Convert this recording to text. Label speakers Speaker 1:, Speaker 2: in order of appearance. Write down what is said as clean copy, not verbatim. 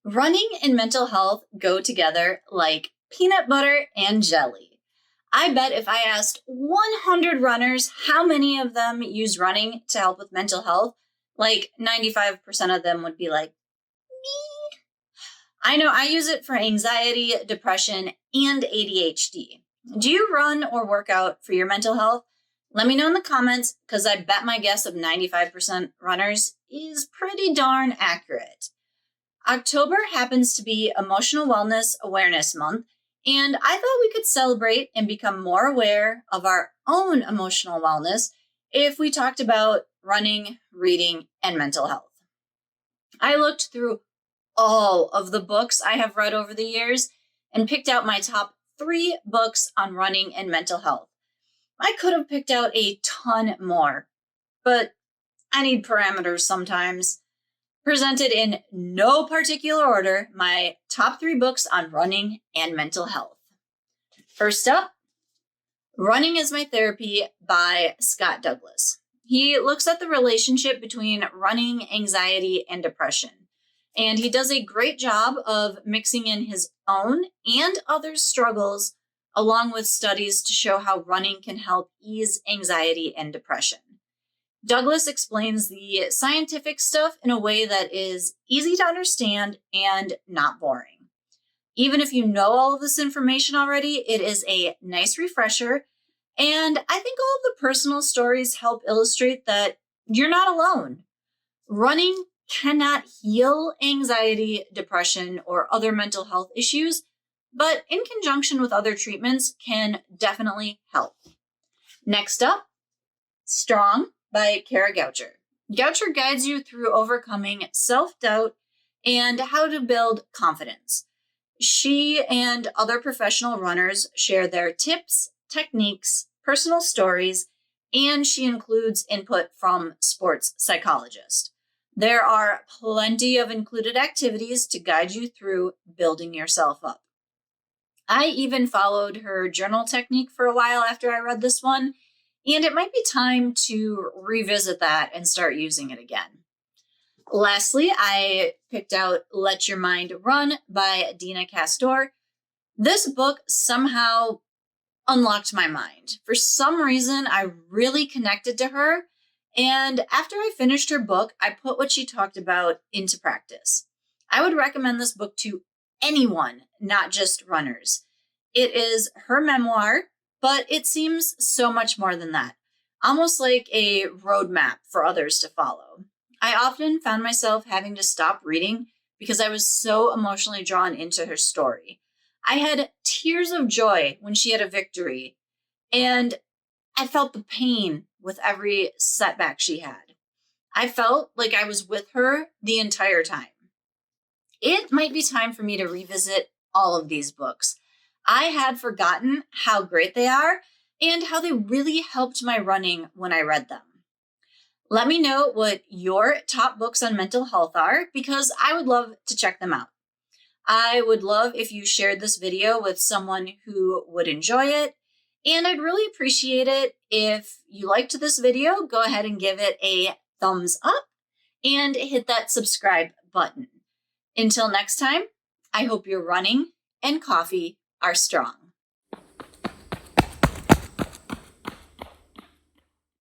Speaker 1: Running and mental health go together like peanut butter and jelly. I bet if I asked 100 runners how many of them use running to help with mental health, like 95% of them would be like, me. I know I use it for anxiety, depression, and ADHD. Do you run or work out for your mental health? Let me know in the comments because I bet my guess of 95% runners is pretty darn accurate. October happens to be Emotional Wellness Awareness Month, and I thought we could celebrate and become more aware of our own emotional wellness if we talked about running, reading, and mental health. I looked through all of the books I have read over the years and picked out my top 3 books on running and mental health. I could have picked out a ton more, but I need parameters sometimes. Presented in no particular order, my top 3 books on running and mental health. First up, Running is My Therapy by Scott Douglas. He looks at the relationship between running, anxiety, and depression. And he does a great job of mixing in his own and others' struggles, along with studies to show how running can help ease anxiety and depression. Douglas explains the scientific stuff in a way that is easy to understand and not boring. Even if you know all of this information already, it is a nice refresher. And I think all of the personal stories help illustrate that you're not alone. Running cannot heal anxiety, depression, or other mental health issues, but in conjunction with other treatments can definitely help. Next up, Strong by Kara Goucher. Goucher guides you through overcoming self-doubt and how to build confidence. She and other professional runners share their tips, techniques, personal stories, and she includes input from sports psychologists. There are plenty of included activities to guide you through building yourself up. I even followed her journal technique for a while after I read this one, and it might be time to revisit that and start using it again. Lastly, I picked out Let Your Mind Run by Dina Castor. This book somehow unlocked my mind. For some reason, I really connected to her. And after I finished her book, I put what she talked about into practice. I would recommend this book to anyone, not just runners. It is her memoir, but it seems so much more than that, almost like a roadmap for others to follow. I often found myself having to stop reading because I was so emotionally drawn into her story. I had tears of joy when she had a victory, and I felt the pain with every setback she had. I felt like I was with her the entire time. It might be time for me to revisit all of these books. I had forgotten how great they are and how they really helped my running when I read them. Let me know what your top books on mental health are because I would love to check them out. I would love if you shared this video with someone who would enjoy it, and I'd really appreciate it if you liked this video, go ahead and give it a thumbs up and hit that subscribe button. Until next time, I hope your running and coffee are strong.